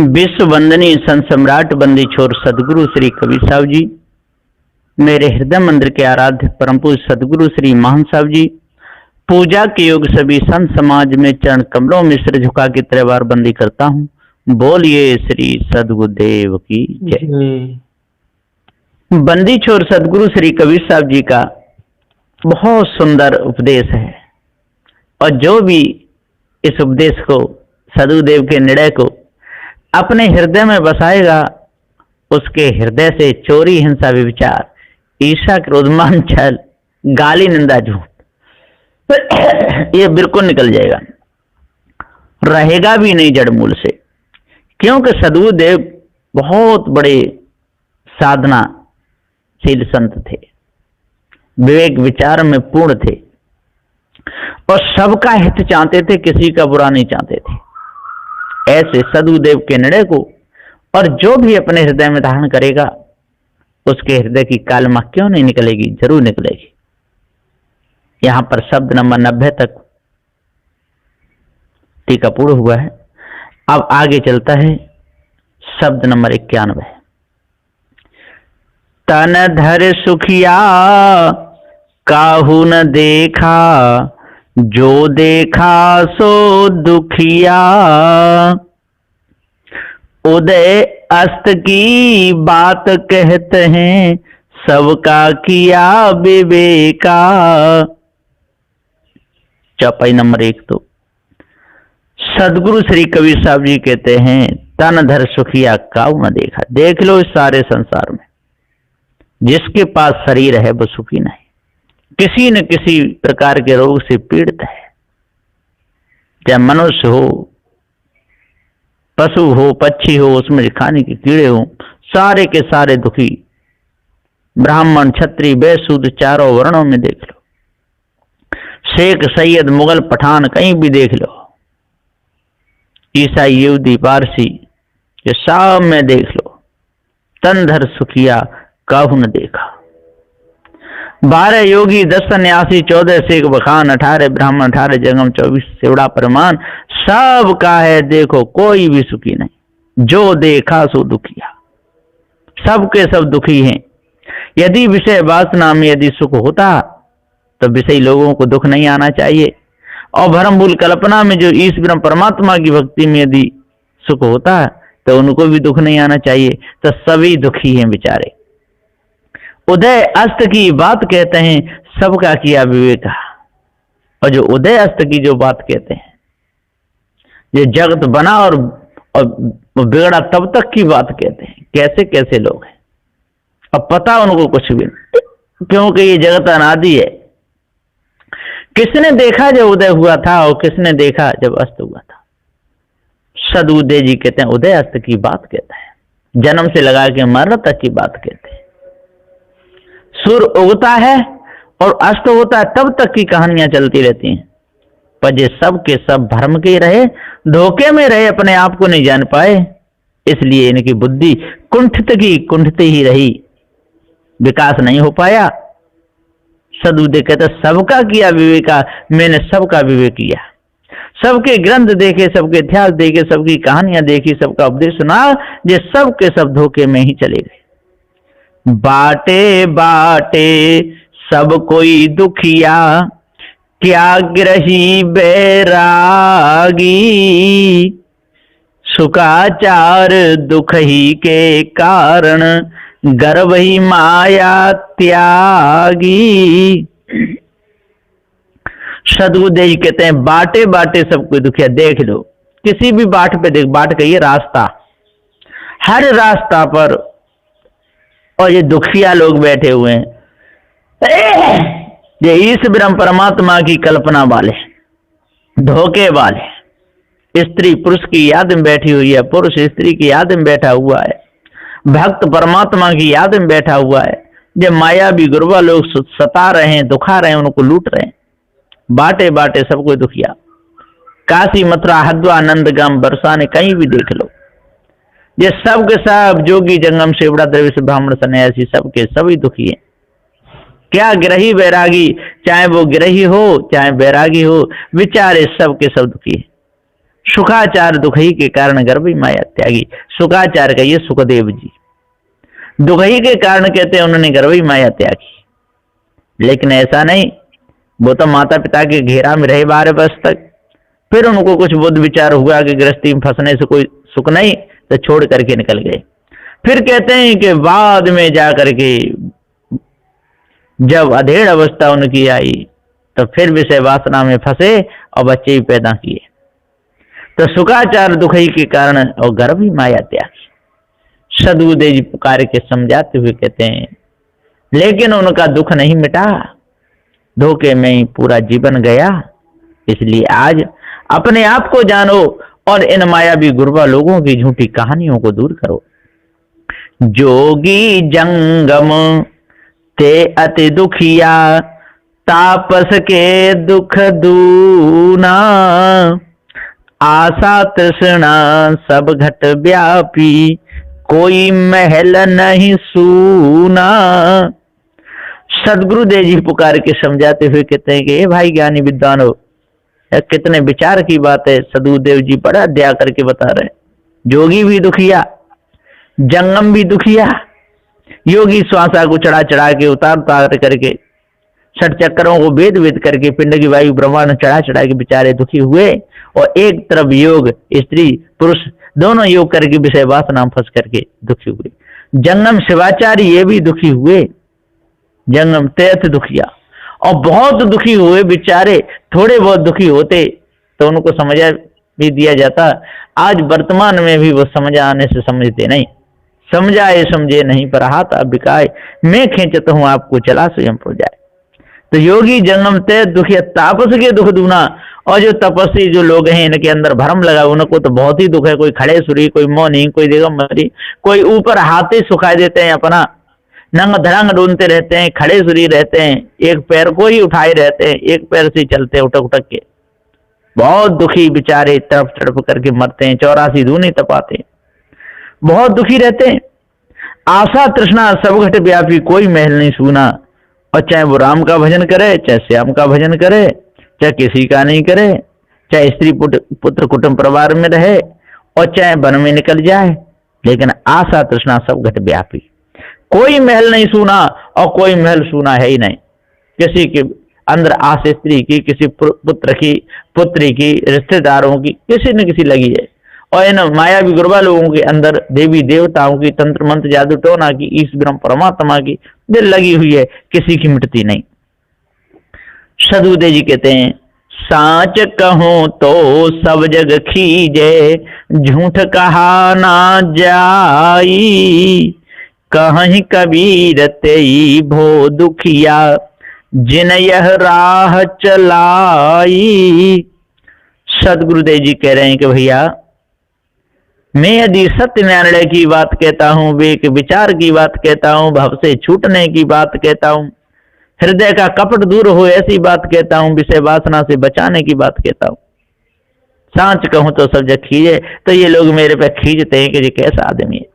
विश्व वंदनीय संत सम्राट बंदी छोर सदगुरु श्री कबीर साहब जी, मेरे हृदय मंदिर के आराध्य परम पूज्य सदगुरु श्री महान साहब जी, पूजा के योग सभी संत समाज में चरण कमलों में सिर झुका के त्रिवार बंदी करता हूँ। बोलिए श्री सदगुरुदेव की जय। बंदी छोर सदगुरु श्री कबीर साहब जी का बहुत सुंदर उपदेश है और जो भी इस उपदेश को, सदगुरुदेव के निर्णय को अपने हृदय में बसाएगा, उसके हृदय से चोरी, हिंसा, व्यभिचार, ईर्ष्या, क्रोध, मान, छल, गाली, निंदा, झूठ ये बिल्कुल निकल जाएगा, रहेगा भी नहीं जड़ मूल से। क्योंकि सदगुरुदेव बहुत बड़े साधनाशील संत थे, विवेक विचार में पूर्ण थे और सबका हित चाहते थे, किसी का बुरा नहीं चाहते थे। ऐसे सदगुरुदेव के निर्णय को और जो भी अपने हृदय में धारण करेगा, उसके हृदय की कालमा क्यों नहीं निकलेगी, जरूर निकलेगी। यहां पर शब्द नंबर 90 तक टीका पूर्ण हुआ है। अब आगे चलता है शब्द नंबर 91। तन धर सुखिया काहू न देखा, जो देखा सो दुखिया, उदय अस्त की बात कहते हैं, सबका किया विवेका। चौपाई नंबर 1। तो सदगुरु श्री कबीर साहब जी कहते हैं, तन धर सुखिया काहू न देखा। देख लो इस सारे संसार में जिसके पास शरीर है वो सुखी नहीं, किसी न किसी प्रकार के रोग से पीड़ित है। चाहे मनुष्य हो, पशु हो, पक्षी हो, उसमें खाने के कीड़े हो, सारे के सारे दुखी। ब्राह्मण, क्षत्रिय, वैश्य, शूद्र, चारों वर्णों में देख लो, शेख, सैयद, मुगल, पठान, कहीं भी देख लो, ईसाई, यहूदी, पारसी, ये सब में देख लो, तन धर सुखिया काहू न देखा। 12 योगी, 10 सन्यासी, 14 शेख बखान, 18 ब्राह्मण, 18 जंगम, 24 सेवड़ा परमान, सब का है देखो, कोई भी सुखी नहीं। जो देखा सो दुखिया, सबके सब दुखी हैं। यदि विषय वासना में यदि सुख होता तो विषयी लोगों को दुख नहीं आना चाहिए, और भ्रम भूल कल्पना में जो ईश्वर परमात्मा की भक्ति में यदि सुख होता तो उनको भी दुख नहीं आना चाहिए। तो सभी दुखी हैं बेचारे। उदय अस्त की बात कहते हैं, सबका किया विवेका। और जो उदय अस्त की जो बात कहते हैं, ये जगत बना और बिगड़ा तब तक की बात कहते हैं। कैसे कैसे लोग हैं, अब पता उनको कुछ भी नहीं, क्योंकि ये जगत अनादि है। किसने देखा जब उदय हुआ था और किसने देखा जब अस्त हुआ था। सदगुरुदेव जी कहते हैं, उदय अस्त की बात कहता है, जन्म से लगा के मरण तक की बात कहते हैं। सूर्य उगता है और अस्त होता है, तब तक की कहानियां चलती रहती हैं। पर ये सब के सब भ्रम के रहे, धोखे में रहे, अपने आप को नहीं जान पाए, इसलिए इनकी बुद्धि कुंठित की कुंठित ही रही, विकास नहीं हो पाया। सदगुरुदेव कहते सबका किया विवेका, मैंने सबका विवेक किया, सबके ग्रंथ देखे, सबके इतिहास देखे, सबकी कहानियां देखी, सबका उपदेश सुना, ये सब के सब धोखे में ही चले गए। बाटे बाटे सब कोई दुखिया, क्या ग्रही बैरागी, सुखाचार दुख ही के कारण, गर्भ ही माया त्यागी। सदगुरुदेव जी कहते हैं, बाटे बाटे सब कोई दुखिया। देख लो किसी भी बाट पे देख, बाट कहिए रास्ता, हर रास्ता पर और ये दुखिया लोग बैठे हुए हैं। ये ईश्वर परमात्मा की कल्पना वाले, धोखे वाले, स्त्री पुरुष की याद में बैठी हुई है, पुरुष स्त्री की याद में बैठा हुआ है, भक्त परमात्मा की याद में बैठा हुआ है। जब माया भी गुरुवा लोग सता रहे हैं, दुखा रहे हैं, उनको लूट रहे हैं। बाटे बाटे सब कोई दुखिया। काशी, मथुरा, हरिद्वार, नंदगाम, बरसाने, कहीं भी देख लो, ये सब के सब जोगी, जंगम, सेवड़ा, दरवेश, ब्राह्मण, सन्यासी, सबके सभी दुखी हैं। क्या ग्रही बैरागी, चाहे वो ग्रही हो चाहे बैरागी हो, बेचारे सब के सब दुखी है। सुखाचार दुखई के कारण गर्भी माया त्यागी। सुखाचार कहिए सुखदेव जी, दुखई के कारण कहते हैं उन्होंने गर्भी माया त्यागी। लेकिन ऐसा नहीं, वो तो माता पिता के घेरा में रहे 12 वर्ष तक, फिर उनको कुछ बुद्ध विचार हुआ कि गृहस्थी में फंसने से कोई सुख नहीं, तो छोड़ करके निकल गए। फिर कहते हैं कि बाद में जाकर के जब अधेड़ अवस्था उनकी आई तो फिर विषय वासना में फंसे और बच्चे भी पैदा किए। तो सुखाचार दुखई के कारण और गर्भ ही माया त्यागी। सदगुरुदेव जी पुकार के समझाते हुए कहते हैं, लेकिन उनका दुख नहीं मिटा, धोखे में ही पूरा जीवन गया। इसलिए आज अपने आप को जानो और इन मायावी गुरबा लोगों की झूठी कहानियों को दूर करो। जोगी जंगम ते अति दुखिया, तापस के दुख दूना, आशा तृष्णा सब घट व्यापी, कोई महल नहीं सूना। सदगुरुदेव जी पुकार के समझाते हुए कहते हैं कि भाई ज्ञानी विद्वान हो, कितने विचार की बात है। सदगुरुदेव जी बड़ा दया करके बता रहे हैं, जोगी भी दुखिया, जंगम भी दुखिया। योगी श्वासा को चढ़ा चढ़ा के उतार उतार करके षट चक्रों को वेद वेद करके पिंड की वायु ब्रह्मांड चढ़ा चढ़ा के बेचारे दुखी हुए। और एक तरफ योग, स्त्री पुरुष दोनों योग करके विषय वासना फंस करके दुखी हुए। जंगम शिवाचार्य ये भी दुखी हुए, जंगम तेत दुखिया, और बहुत दुखी हुए बेचारे। थोड़े बहुत दुखी होते तो उनको समझा भी दिया जाता, आज वर्तमान में भी वो समझ आने से समझते नहीं। समझाए समझे नहीं पर हाथ अब बिकाए, मैं खींचता हूं आपको चला स्वयं हो जाए। तो योगी जंगम ते दुखिया, तापस के दुख दूना। और जो तपस्वी जो लोग हैं इनके अंदर भ्रम लगा, उनको तो बहुत ही दुख है। कोई खड़े सुरी, कोई मौनी, कोई दिगंबरी, कोई ऊपर हाथ ही सुखा देते हैं, अपना नंग धड़ंग ढूंढते रहते हैं, खड़े सुरी रहते हैं, एक पैर को ही उठाए रहते हैं, एक पैर से चलते उठक उठक के। बहुत दुखी बेचारे तड़प तड़प करके मरते हैं, 84 दूनी तपाते हैं, बहुत दुखी रहते हैं। आशा तृष्णा सब घट व्यापी, कोई महल नहीं सूना। और चाहे वो राम का भजन करे, चाहे श्याम का भजन करे, चाहे किसी का नहीं करे, चाहे स्त्री पुत्र कुटुंब परिवार में रहे, और चाहे वन में निकल जाए, लेकिन आशा तृष्णा सब घट व्यापी, कोई महल नहीं सूना। और कोई महल सूना है ही नहीं। किसी के अंदर आस स्त्री की, किसी पुत्र की, पुत्री की, रिश्तेदारों की, किसी न किसी लगी है। और इन मायावी गुरबा लोगों के अंदर देवी देवताओं की, तंत्र मंत्र जादू टोना की, ईश ब्रह्म परमात्मा की दिल लगी हुई है, किसी की मिटती नहीं। सदगुरुदेव जी कहते हैं, साच कहूं तो सब जग खीजे, झूठ कहा ना जाई, कहीं कबीर तेई भो दुखिया, जिन यह राह चलाई। सदगुरुदेव जी कह रहे हैं कि भैया, मैं यदि सत्य निर्णय की बात कहता हूं, विवेक विचार की बात कहता हूं, भव से छूटने की बात कहता हूं, हृदय का कपट दूर हो ऐसी बात कहता हूं, विषय वासना से बचाने की बात कहता हूं, सांच कहूं तो सब जग खींचे। तो ये लोग मेरे पे खींचते हैं कि ये कैसा आदमी है।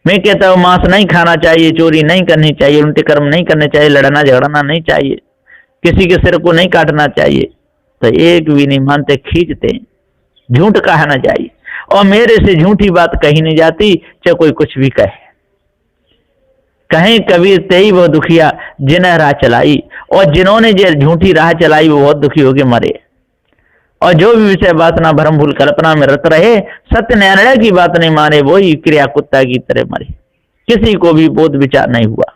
मैं कहता हूं मांस नहीं खाना चाहिए, चोरी नहीं करनी चाहिए, उल्टे कर्म नहीं करने चाहिए, लड़ना झगड़ना नहीं चाहिए, किसी के सिर को नहीं काटना चाहिए, तो एक भी नहीं मानते, खींचते हैं। झूठ कहना चाहिए, और मेरे से झूठी बात कही नहीं जाती, चाहे कोई कुछ भी कहे। कहीं कबीर तेई वो दुखिया, जिन्हें राह चलाई। और जिन्होंने जो झूठी राह चलाई वो बहुत दुखी होके मरे। और जो भी विषय वासना भ्रम भूल कल्पना में रत रहे, सत्य निर्णय की बात नहीं माने, वही क्रिया कुत्ता की तरह मरे। किसी को भी बोध विचार नहीं हुआ,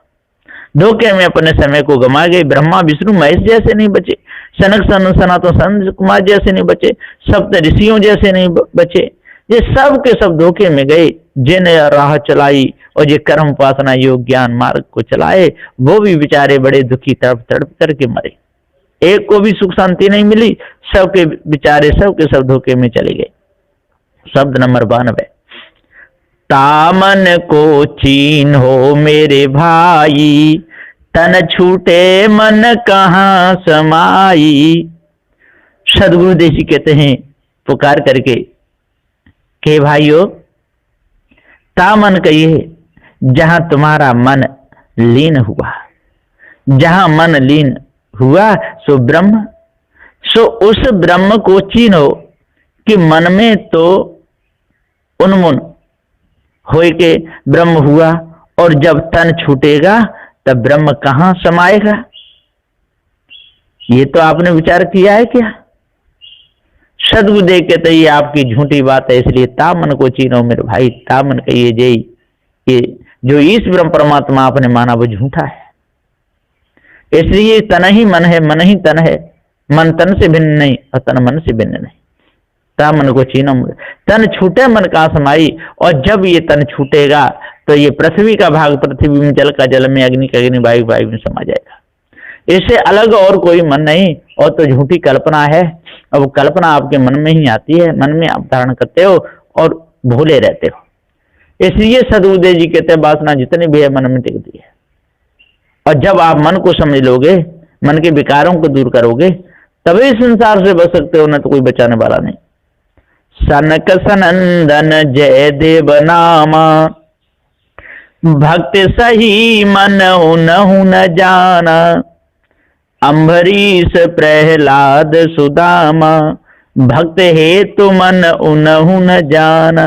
धोखे में अपने समय को गमा गए। ब्रह्मा विष्णु महेश जैसे नहीं बचे, सनक सनातन संत कुमार जैसे नहीं बचे, सप्त ऋषियों जैसे नहीं बचे। ये सब के सब धोखे में गए। जिन्हें राह चलाई और ये कर्म उपासना योग ज्ञान मार्ग को चलाए, वो भी बेचारे बड़े दुखी तड़प तड़प करके मरे। एक को भी सुख शांति नहीं मिली, सबके बेचारे सबके सब धोखे में चले गए। शब्द नंबर 92, तामन को चीन हो मेरे भाई, तन छूटे मन कहाँ समाई। सदगुरुदेव जी कहते हैं पुकार करके कि भाइयों, तामन कहिए जहां तुम्हारा मन लीन हुआ, जहां मन लीन हुआ सो ब्रह्म, सो उस ब्रह्म को चीनो कि मन में तो उन्मुन होए के ब्रह्म हुआ, और जब तन छूटेगा तब ब्रह्म कहां समाएगा? ये तो आपने विचार किया है क्या? सदगुरुदेव कहते ये आपकी झूठी बात है, इसलिए ता मन को चीनो मेरे भाई, ता मन कहिए जय, ये जो ईश ब्रह्म परमात्मा आपने माना वो झूठा है। इसलिए तन ही मन है, मन ही तन है, मन तन से भिन्न नहीं और तन मन से भिन्न नहीं। ता मन को चीनो, तन छूटे मन का समाई, और जब ये तन छूटेगा तो ये पृथ्वी का भाग पृथ्वी में, जल का जल में, अग्नि का अग्नि, वायु वायु में समा जाएगा। इससे अलग और कोई मन नहीं, और तो झूठी कल्पना है। अब कल्पना आपके मन में ही आती है, मन में आप धारण करते हो और भूले रहते हो। इसलिए सदगुरुदेव जी कहते हैं वासना जितनी भी है मन में टिकती है, और जब आप मन को समझ लोगे, मन के विकारों को दूर करोगे, तभी संसार से बच सकते हो, न तो कोई बचाने वाला नहीं। सनक सनंदन जय देव नामा, भक्त सही मन उनहु न जाना, अम्बरीश प्रहलाद सुदामा, भक्त हेतु मन उनहु न जाना।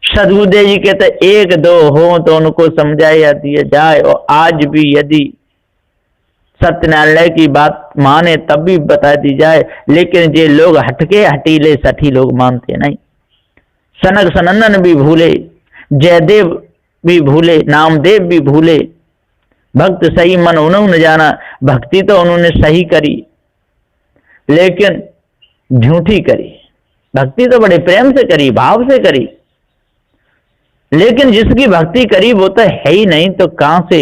सदगुरुदेव जी कहते एक दो हो तो उनको समझाया दिया जाए, और आज भी यदि सत्यनारायण की बात माने तब भी बता दी जाए, लेकिन जे लोग हटके हटीले सठी लोग मानते नहीं। सनक सनंदन भी भूले, जयदेव भी भूले, नामदेव भी भूले, भक्त सही मन उन्होंने जाना। भक्ति तो उन्होंने सही करी लेकिन झूठी करी, भक्ति तो बड़े प्रेम से करी, भाव से करी, लेकिन जिसकी भक्ति करी वो तो है ही नहीं, तो कहां से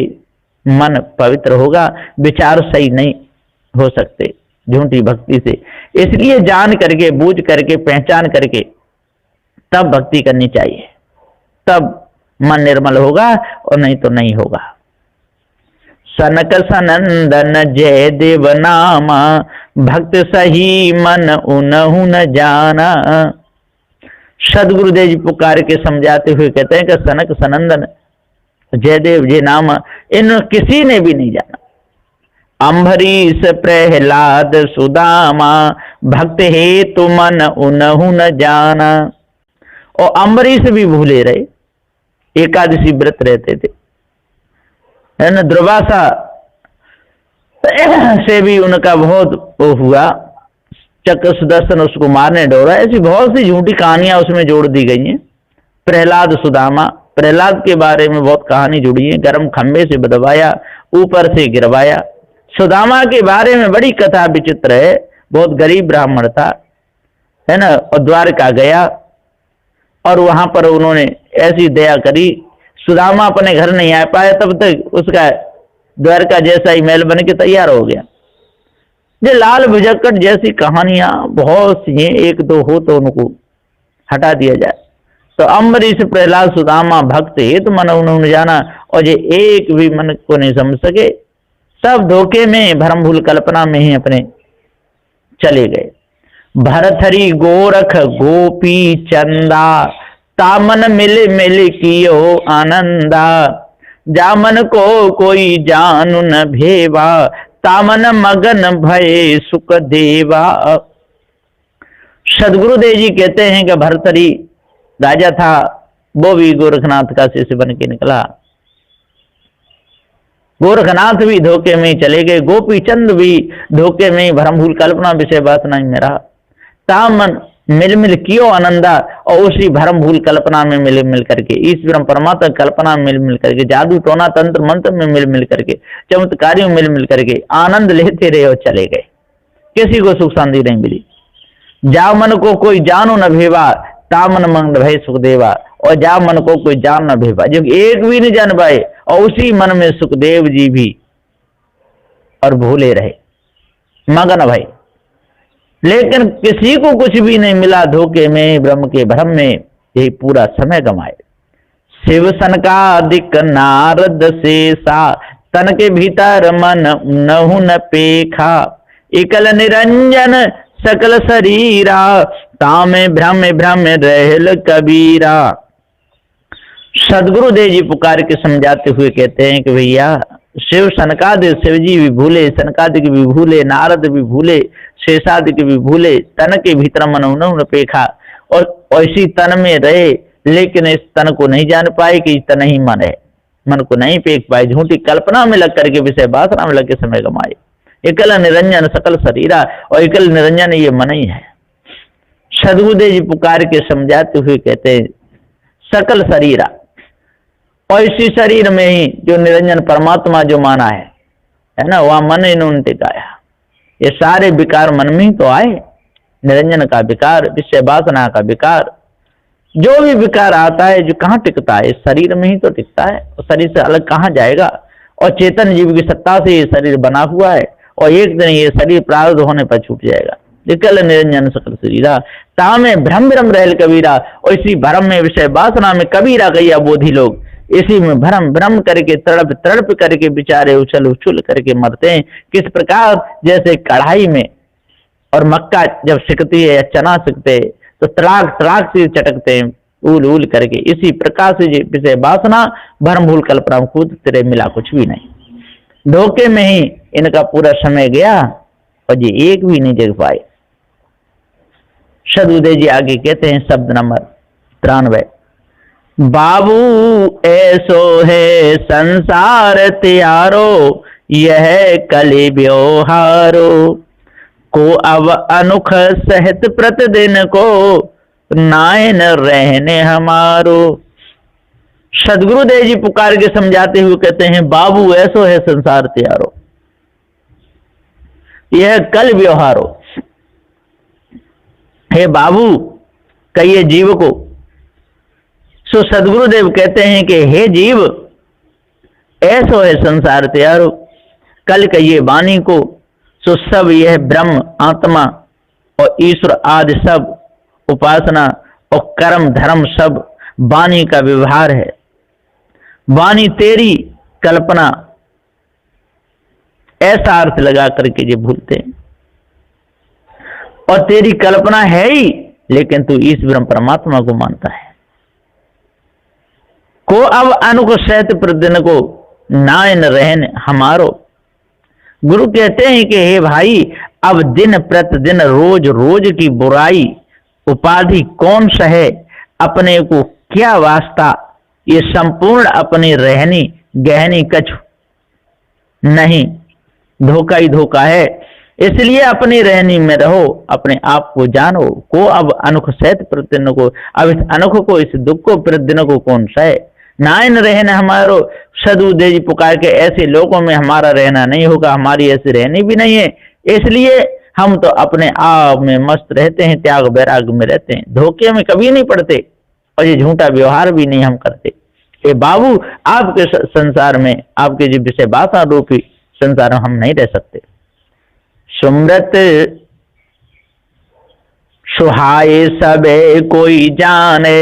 मन पवित्र होगा? विचार सही नहीं हो सकते झूठी भक्ति से। इसलिए जान करके, बूझ करके, पहचान करके तब भक्ति करनी चाहिए, तब मन निर्मल होगा, और नहीं तो नहीं होगा। सनक सनंदन जय देव नामा, भक्त सही मन उनहु न जाना। सदगुरुदेव जी पुकार के समझाते हुए कहते हैं कि सनक सनंदन जयदेव जी नाम इन किसी ने भी नहीं जाना। अम्बरीश प्रहलाद सुदामा, भक्त हेतु मन उनहु न जाना। और अम्बरीश भी भूले रहे, एकादशी व्रत रहते थे, है ना। दुर्वासा से भी उनका बहुत वो हुआ, चक्र सुदर्शन उसको मारने दौड़ा। ऐसी बहुत सी झूठी कहानियां उसमें जोड़ दी गई हैं। प्रहलाद सुदामा, प्रहलाद के बारे में बहुत कहानी जुड़ी है। गर्म खंबे से बदवाया, ऊपर से गिरवाया। सुदामा के बारे में बड़ी कथा विचित्र है। बहुत गरीब ब्राह्मण था, है ना, और द्वारका गया और वहां पर उन्होंने ऐसी दया करी, सुदामा अपने घर नहीं आ पाया, तब तक उसका द्वारका जैसा ही महल बन के तैयार हो गया। ये लाल भुजक्कट जैसी कहानियां बहुत सी हैं, एक दो हो तो उनको हटा दिया जाए। तो अम्बरीश प्रहलाद सुदामा भक्त हेतु मन उन्होंने जाना, और ये एक भी मन को नहीं समझ सके, सब धोखे में, भ्रम भूल कल्पना में ही अपने चले गए। भरथरी गोरख गोपी चंदा, तामन मिल मिल कियो आनंदा। जामन को कोई जानू न भेवा, तामन मगन भय सुख देवा। सदगुरुदेव जी कहते हैं कि भरथरी राजा था, वो भी गोरखनाथ का शिष्य बन के निकला। गोरखनाथ भी धोखे में चले गए, गोपी चंद भी धोखे में, भ्रम भूल कल्पना विषय बात नहीं मेरा। तामन मिल मिल कियो आनंदा, और उसी भ्रम भूल कल्पना में मिल मिल करके, ईश्वर परमात्मा कल्पना में मिल मिल करके, जादू टोना तंत्र मंत्र में मिल मिल करके, चमत्कारियों में मिल मिल करके आनंद लेते रहे और चले गए। किसी को सुख शांति नहीं मिली। जा मन को कोई जानो न भेवा, तामन मंगल भय सुखदेवा। और जा मन को कोई जान न भेवा, जो एक भी नहीं जान पाए, और उसी मन में सुखदेव जी भी और भूले रहे, मगन भय। लेकिन किसी को कुछ भी नहीं मिला, धोखे में, ब्रह्म के भ्रम में यही पूरा समय गंवाए। शिव सनकादिक नारद शेषा, तन के भीतर मन नहु न पेखा। एकल निरंजन सकल शरीरा, तामे भ्रम भ्रम रहल कबीरा। सदगुरुदेव जी पुकार के समझाते हुए कहते हैं कि भैया शिव सनकादि, शिव जी भी भूले, सनकादि भी भूले, नारद भी भूले, शेषादि भी भूले, तन के भीतर मन उन्होंने पेखा और इसी तन में रहे, लेकिन इस तन को नहीं जान पाए कि तन ही मन है, मन को नहीं पेख पाए, झूठी कल्पना में लग करके विषय वासना में लग के समय गमाए। एकल निरंजन सकल शरीरा, और एकल निरंजन ये मन ही है। सदगुरुदेव जी पुकार के समझाते हुए कहते हैं सकल शरीरा, और इसी शरीर में ही जो निरंजन परमात्मा जो माना है ना, वह मन इन्होंने टिकाया। ये सारे विकार मन में ही तो आए, निरंजन का विकार, विषय वासना का विकार, जो भी विकार आता है जो कहाँ टिकता है, इस शरीर में ही तो टिकता है, और शरीर से अलग कहाँ जाएगा। और चेतन जीव की सत्ता से ये शरीर बना हुआ है, और एक दिन ये शरीर प्रारब्ध होने पर छूट जाएगा। निकल निरंजन सकल शरीरा, तामे भ्रम भ्रम रहल कबीरा, और इसी भ्रम में विषय वासना में कबीरा गैया बोधी लोग इसी में भ्रम भ्रम करके तड़प तड़प करके बेचारे उछल उछल करके मरते हैं। किस प्रकार, जैसे कढ़ाई में और मक्का जब सिकती है या चना सिकते तो तड़ाक तड़ाक से चटकते हैं उल उल करके, इसी प्रकार से विषय वासना भ्रम भूल कल्पना खुद तेरे मिला कुछ भी नहीं। धोखे में ही इनका पूरा समय गया और ये एक भी नहीं जग पाए। सदगुरुदेव जी आगे कहते हैं शब्द नंबर 93, बाबू ऐसो है संसार त्यारो, यह कली व्यवहारो, को अब अनुख सहित प्रतिदिन को, नायन रहने हमारो। सदगुरुदेव जी पुकार के समझाते हुए कहते हैं बाबू ऐसो है संसार त्यारो, यह कल व्यवहारो। हे बाबू कहिए जीव को। सो सदगुरुदेव कहते हैं कि हे जीव ऐसो है संसार त्यारो, कल कहिए वाणी को। सो सब यह ब्रह्म आत्मा और ईश्वर आदि सब उपासना और कर्म धर्म सब वाणी का व्यवहार है। वाणी तेरी कल्पना, ऐसा अर्थ लगा करके जो भूलते हैं, और तेरी कल्पना है ही लेकिन तू इस ब्रह्म परमात्मा को मानता है। को अब अनुक सहित प्रतिदिन को, नायन रहन हमारो। गुरु कहते हैं कि हे भाई अब दिन प्रतिदिन रोज रोज की बुराई उपाधि कौन सहे, अपने को क्या वास्ता, ये संपूर्ण अपनी रहनी गहनी कछु नहीं, धोखा ही धोखा है। इसलिए अपनी रहनी में रहो, अपने आप को जानो। को अब अनुख सहित प्रतिदिन को, अब इस अनुख को, इस दुख को प्रतिदिन को कौन सहे। नायन रहना हमारो। सदगुरुदेव जी पुकार के ऐसे लोगों में हमारा रहना नहीं होगा, हमारी ऐसी रहनी भी नहीं है। इसलिए हम तो अपने आप में मस्त रहते हैं, त्याग वैराग में रहते हैं, धोखे में कभी नहीं पड़ते, और ये झूठा व्यवहार भी नहीं हम करते। ये बाबू आपके संसार में, आपके जो विषय वासना रूपी संसार में हम नहीं रह सकते। सुमृत सुहाए सबे कोई जाने,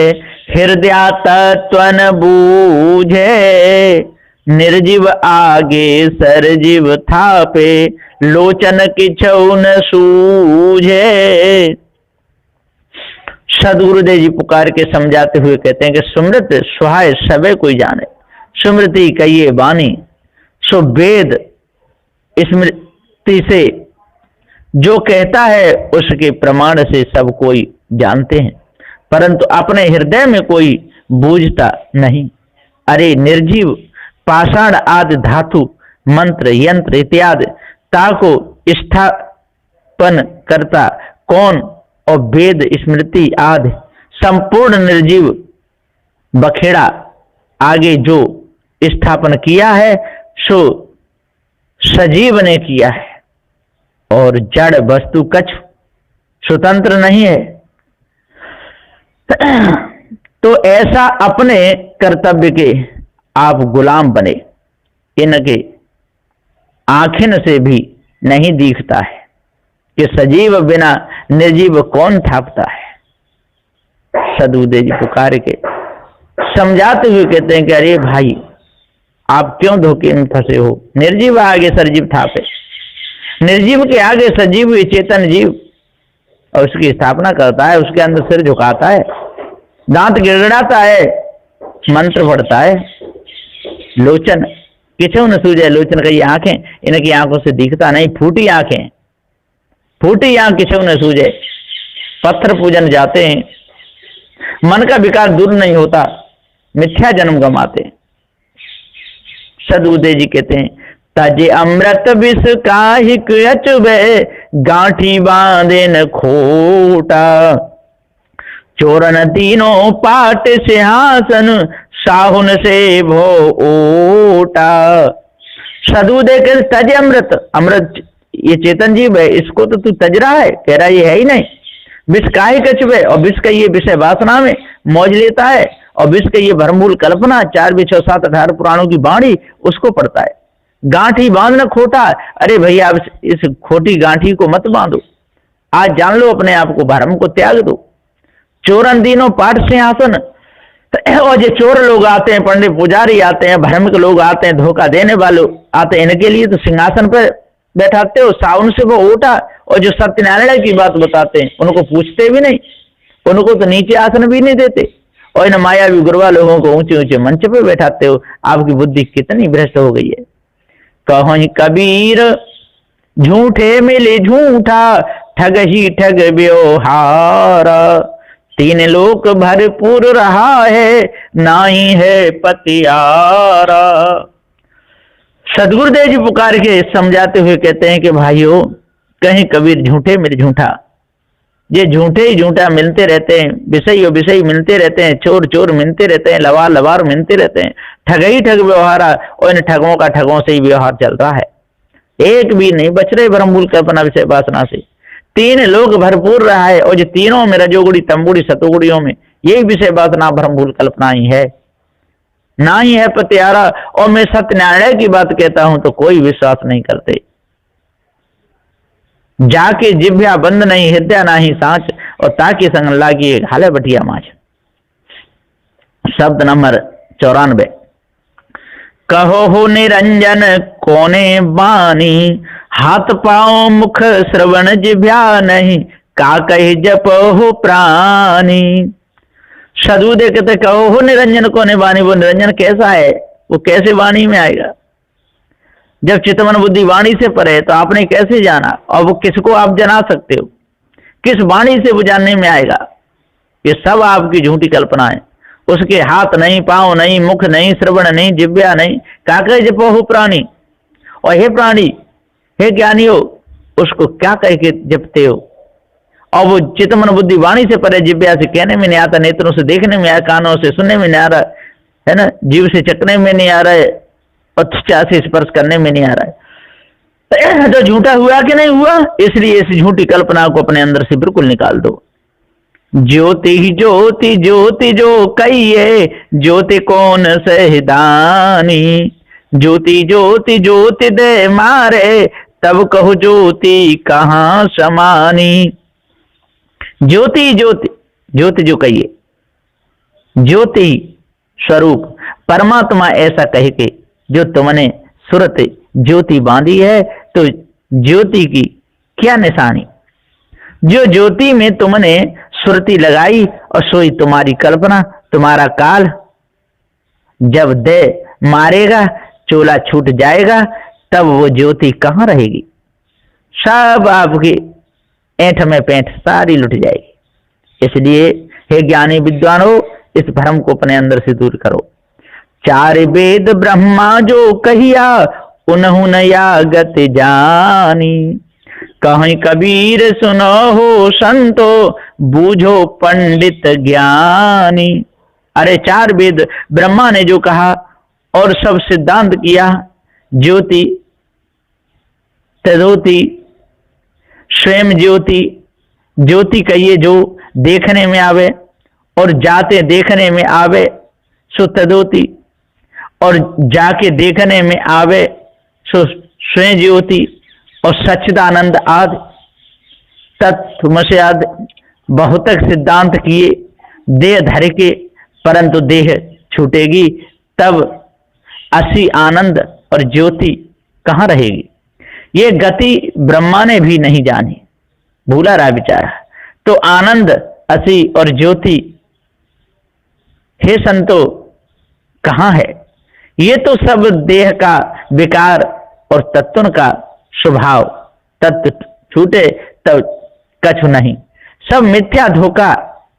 हृदय तत्वन बूझे, निर्जीव आगे सरजीव थापे, लोचन किछौ न सूझे। सदगुरुदेव जी पुकार के समझाते हुए कहते हैं कि सुमृत सुहाय सबे कोई जाने, सुमृति कहिए वाणी। सो वेद स्मृति से जो कहता है उसके प्रमाण से सब कोई जानते हैं, परंतु अपने हृदय में कोई बूझता नहीं। अरे निर्जीव पाषाण आदि धातु मंत्र यंत्र इत्यादि ताको स्थापन करता कौन, और वेद स्मृति आदि संपूर्ण निर्जीव बखेड़ा आगे जो स्थापन किया है सो सजीव ने किया है, और जड़ वस्तु कछ स्वतंत्र नहीं है। तो ऐसा अपने कर्तव्य के आप गुलाम बने, इनके आखिन से भी नहीं दिखता है कि सजीव बिना निर्जीव कौन थापता है। सदगुरुदेव जी पुकार के समझाते हुए कहते हैं कि अरे भाई आप क्यों धोखे में फंसे हो। निर्जीव आगे सरजीव थापे, निर्जीव के आगे सजीव ये चेतन जीव, और उसकी स्थापना करता है, उसके अंदर सिर झुकाता है, दांत गिड़गिड़ाता है, मंत्र पढ़ता है। लोचन किछु न सूझे लोचन कही आंखें, इनकी आंखों से दिखता नहीं, फूटी आंखें, फूटी आंख, किछु न सूझे। पत्थर पूजन जाते हैं, मन का विकार दूर नहीं होता, मिथ्या जन्म गमाते हैं। सदुदय जी कहते हैं, तजे अमृत विष काहिक अचबे, गांठी बांधे न खोटा, चोरन तीनों पाट सिंहासन, साहुन से भो ओटा। सदुदय के तज अमृत, अमृत ये चेतन जीव है, इसको तो तू तज रहा है, कह रहा ये है ही नहीं। विष काहे कछुए, और विष का ये विषय वासना में मौज लेता है, और विष का ये भरमूल कल्पना 4 6 7 18 पुराणों की बाणी उसको पड़ता है। गांठी बांधना खोटा, अरे भैया अब इस खोटी गांठी को मत बांधो, आज जान लो अपने आप को, भरम को त्याग दो। चोरन दीनों पाठ सिंहासन, और जो चोर लोग आते हैं, पंडित पुजारी आते हैं, भ्रम के लोग आते हैं, धोखा देने वाले आते हैं, इनके लिए तो सिंहासन पर बैठाते हो, साउन से वो उठा, और जो सत्यनारायण की बात बताते हैं उनको पूछते भी नहीं, उनको तो नीचे आसन भी नहीं देते, और इन मायावी गुरुआ लोगों को ऊंचे ऊंचे मंच पे बैठाते हो। आपकी बुद्धि कितनी भ्रष्ट हो गई है। कहो कबीर झूठे मिले झूठा, ठग ही ठग व्यवहार, 3 लोक भरपूर रहा है, नाई है पतियारा। सदगुरुदेव जी पुकार के समझाते हुए कहते हैं कि भाइयों, कहीं कबीर झूठे मिल झूठा, ये झूठे ही झूठा मिलते रहते हैं, विषय और विषय मिलते रहते हैं, चोर चोर मिलते रहते हैं, लवार लवार मिलते रहते हैं, ठग ही ठग व्यवहार, और इन ठगों का ठगों से ही व्यवहार चल रहा है, एक भी नहीं बच रहे भ्रममूल कल्पना विषय वासना से। 3 लोग भरपूर रहा है, और जो तीनों में रजोगुड़ी तंबुड़ी सतोगुड़ियों में यही विषय वासना भ्रममूल कल्पना ही है, ना ही है पतियारा। और मैं सत्यनारायण की बात कहता हूं तो कोई विश्वास नहीं करते। जाके जिभ्या बंद नहीं, हृदय नाही सांच, और ताकि संग लागी हाले बटिया माछ। शब्द नंबर 94। कहो हो निरंजन कोने बानी, हाथ पाओ मुख श्रवण जिभ्या नहीं, का कही जप हो प्राणी। सदुदय कहते कहो हो निरंजन कोने बानी, वो निरंजन कैसा है, वो कैसे वाणी में आएगा। जब चितमन बुद्धि वाणी से परे तो आपने कैसे जाना, और वो किसको आप जना सकते हो, किस वाणी से वो जानने में आएगा। ये सब आपकी झूठी कल्पना है। उसके हाथ नहीं, पांव नहीं, मुख नहीं, श्रवण नहीं, जिह्वा नहीं, काकरे जपो हो प्राणी। और हे प्राणी, हे ज्ञानी हो, उसको क्या कह के जपते हो। और वो चितमन बुद्धि वाणी से परे, जिह्वा से कहने में नहीं आता, नेत्रों से देखने में, कानों से सुनने में नहीं आ रहा है ना, जीव से चखने में नहीं आ रहा है, और त्वचा से स्पर्श करने में नहीं आ रहा है। तो झूठा हुआ कि नहीं हुआ, इसलिए इस झूठी कल्पना को अपने अंदर से बिल्कुल निकाल दो। ज्योति ही ज्योति ज्योति जो कहिए, ज्योति कौन सहदानी। ज्योति ज्योति ज्योति दे मारे, तब कहो ज्योति कहाँ समानी। ज्योति ज्योति ज्योति जो कहिए, ज्योति स्वरूप परमात्मा ऐसा कहे के, जो तुमने सुरत ज्योति बांधी है, तो ज्योति की क्या निशानी। जो ज्योति में तुमने सुरती लगाई, और सोई तुम्हारी कल्पना, तुम्हारा काल। जब दे मारेगा, चोला छूट जाएगा, तब वो ज्योति कहाँ रहेगी। सब आपकी ऐंठ में पैंठ सारी लुट जाएगी। इसलिए हे ज्ञानी विद्वानों, इस भ्रम को अपने अंदर से दूर करो। 4 वेद ब्रह्मा जो कहिया, उन्हु न यागत जानी। कहीं कबीर सुनो हो संतो, बूझो पंडित ज्ञानी। अरे 4 वेद ब्रह्मा ने जो कहा और सब सिद्धांत किया, ज्योति तदोति स्वयं ज्योति, ज्योति कहिए जो देखने में आवे और जाते देखने में आवे, सो तदोति, और जाके देखने में आवे सो स्वयं ज्योति, और सच्चिदानंद आदि तत्वमसि आदि बहुतक सिद्धांत किए, देह धर के, परंतु देह छूटेगी, तब असी आनंद और ज्योति कहाँ रहेगी। ये गति ब्रह्मा ने भी नहीं जानी, भूला रहा बेचारा। तो आनंद असी और ज्योति हे संतो कहाँ है, ये तो सब देह का विकार और तत्व का स्वभाव, तत्व छूटे तब कछु नहीं, सब मिथ्या धोखा।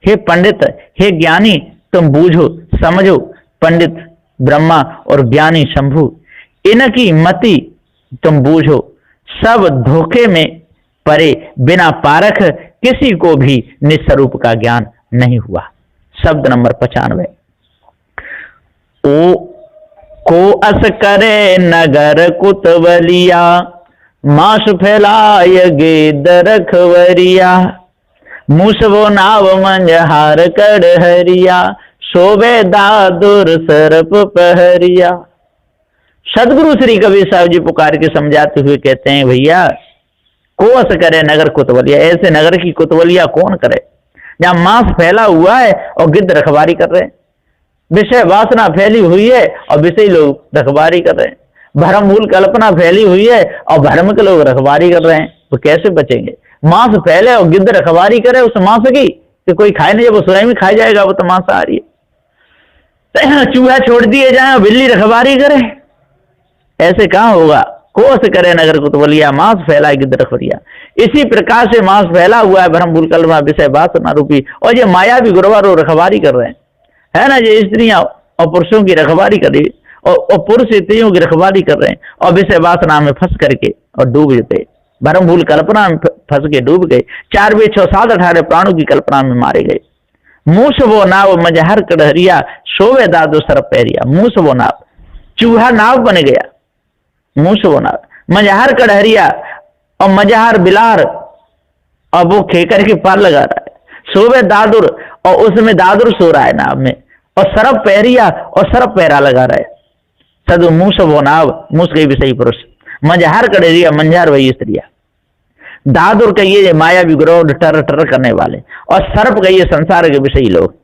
हे पंडित, हे ज्ञानी, तुम बूझो समझो, पंडित ब्रह्मा और ज्ञानी शंभु, इनकी मति तुम बूझो, सब धोखे में परे, बिना पारख किसी को भी निस्वरूप का ज्ञान नहीं हुआ। शब्द नंबर 95। ओ को अस करे नगर कुतवलिया, मास फैलाय गेद रखवरिया, मूसवो नाव मंजहार कड़हरिया, शोभे दादुर सरप पहरिया। सदगुरु श्री कबीर साहब जी पुकार के समझाते हुए कहते हैं, भैया कोस करे नगर कुतवलिया, ऐसे नगर की कुतवलिया कौन करे जहां मांस फैला हुआ है और गिद्ध रखवारी कर रहे हैं, विषय वासना फैली हुई है और विषय लोग रखवारी कर रहे हैं, भ्रम मूल कल्पना फैली हुई है और भ्रम के लोग रखवारी कर रहे हैं, वो कैसे बचेंगे? मांस फैले और गिद्ध रखवारी करे उस मांस की कि कोई खाए नहीं, जब वो स्वयं ही खाई जाएगा वो तो मांस आ रही है। चूहा छोड़ दिए जाए, बिल्ली रखवारी करे, ऐसे कहां होगा? कोस करे नगर कुतवलिया, मांस फैला गिद्ध रखवरिया। इसी प्रकार से मांस फैला हुआ है भ्रम भूल कल्पना विषय वासना रूपी, और ये माया भी गुरुवार रखवारी कर रहे हैं, है ना। ये स्त्रियां और पुरुषों की रखवारी कर रही और पुरुष स्त्रियों की रखवारी कर रहे हैं और विषय वासना में फंस करके और डूब जाते, भ्रम भूल कल्पना में फंस के डूब गए। 4 वे 6 7 18 प्राणों की कल्पना में मारे गए। मूस वो नाव मजहर कड़हरिया, शोवे दादो सर पैरिया। मूस वो नाव, चूहा नाव बन गया, मूस वो नाव, मजहर कड़हरिया और मजहर बिलार, अब वो खेकर के पार लगा रहा है। शोवे दादुर, और उसमें दादुर सो रहा है नाव में, और सरप पैरिया, और सरप पैरा लगा रहा है। सदु मूस वो नाव, मूस गई विषयी पुरुष, मजहर कड़हरिया, मंझार वही स्त्रिया, दादुर कहिए माया विग्रह टर टर करने वाले, और सर्प कहिए संसार के विषयी लोग।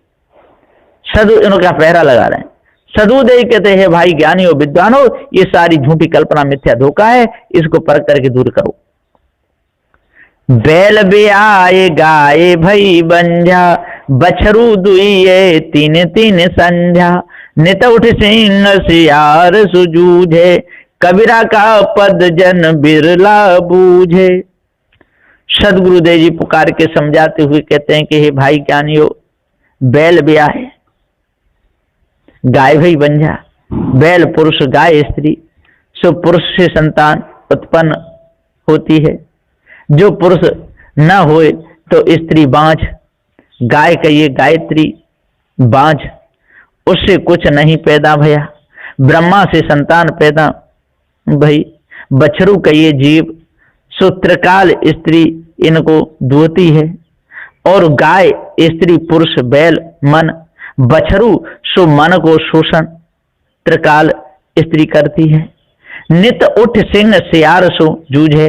सदु इनका पहरा लगा रहे हैं। सदुदय कहते हैं, भाई ज्ञानी हो विद्वान हो, ये सारी झूठी कल्पना मिथ्या धोखा है, इसको परख करके दूर करो। बैल ब्याए गाय भई बंझा, बछरू दुइये तीन तीन संझा, नित उठ सिंह सियार सुजूझे, कबीरा का पद जन बिरला बूझे। सदगुरुदेव जी पुकार के समझाते हुए कहते हैं कि हे भाई ज्ञानियों, बैल ब्याह है, गाय भई बंझा, बैल पुरुष गाय स्त्री, सो पुरुष से संतान उत्पन्न होती है, जो पुरुष न होए तो स्त्री बांझ, गाय कहिए गायत्री, बांझ, उससे कुछ नहीं पैदा भया, ब्रह्मा से संतान पैदा भई, बछरू कहिए जीव, सो त्रिकाल स्त्री इनको दुहती है, और गाय स्त्री पुरुष बैल मन, बछरू सो मन को शोषण त्रिकाल स्त्री करती है। नित उठ सिंह सियार सो जूझे,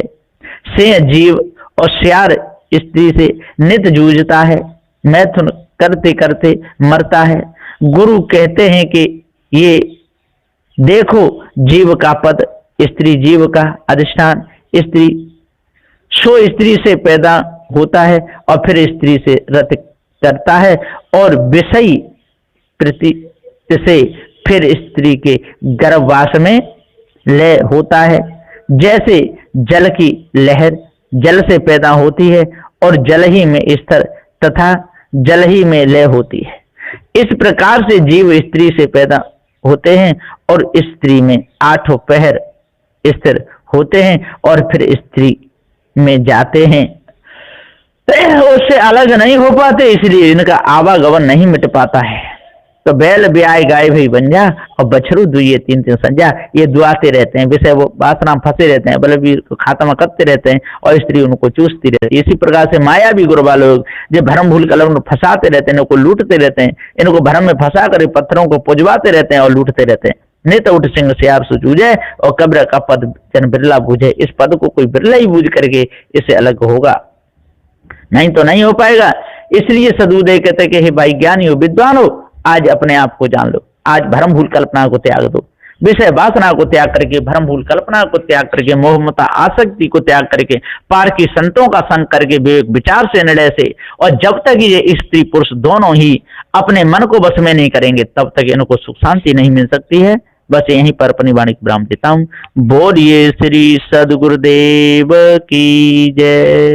सिंह जीव और सियार स्त्री से नित जूझता है, मैथुन करते करते मरता है। गुरु कहते हैं कि ये देखो जीव का पद, स्त्री जीव का अधिष्ठान, स्त्री सो स्त्री से पैदा होता है और फिर स्त्री से रत करता है, और विषयी प्रति से फिर स्त्री के गर्भवास में लय होता है। जैसे जल की लहर जल से पैदा होती है और जल ही में स्थिर तथा जल ही में लय होती है, इस प्रकार से जीव स्त्री से पैदा होते हैं और स्त्री में 8 पहर स्थिर होते हैं और फिर स्त्री में जाते हैं, उससे अलग नहीं हो पाते, इसलिए इनका आवागमन नहीं मिट पाता है। तो बैल ब्याह गाय भई बंझा और बछरू दुइये तीन तीन संझा, ये दुआते रहते हैं, विषय वो वासना फंसे रहते हैं, बलवीर को खात्मा करते रहते हैं और स्त्री उनको चूसती रहती है। इसी प्रकार से माया भी गुरुवा लोग जो भ्रम भूल कलम फंसाते रहते हैं, इनको लूटते रहते हैं, इनको भ्रम में फंसा कर पत्थरों को पुजवाते रहते हैं और लूटते रहते हैं। नित उठ सिंह सियार सुजूझे और कब्र का पद जन बिरला बूझे, इस पद को कोई बिरला ही बूझ करके इससे अलग होगा, नहीं तो नहीं हो पाएगा। इसलिए सदुदय कहते हैं कि हे भाई ज्ञानी हो विद्वान हो, आज अपने आप को जान लो, आज भ्रम भूल कल्पना को त्याग दो, विषय वासना को त्याग करके, भ्रम भूल कल्पना को त्याग करके, मोह ममता आसक्ति को त्याग करके, पार की संतों का संग करके, विवेक विचार से निर्णय से, और जब तक ये स्त्री पुरुष दोनों ही अपने मन को बस में नहीं करेंगे तब तक इनको सुख शांति नहीं मिल सकती है, बस यहीं पर अपनी वाणी को विराम देता हूं। बोलिए श्री सदगुरुदेव की जय।